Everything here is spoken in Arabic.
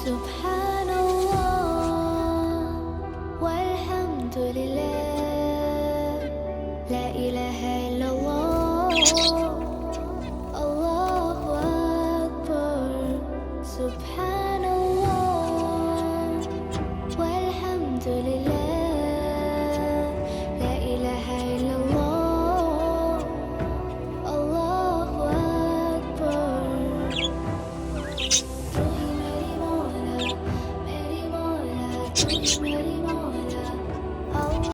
سبحان الله والحمد لله لا إله إلا الله الله أكبر سبحان الله والحمد لله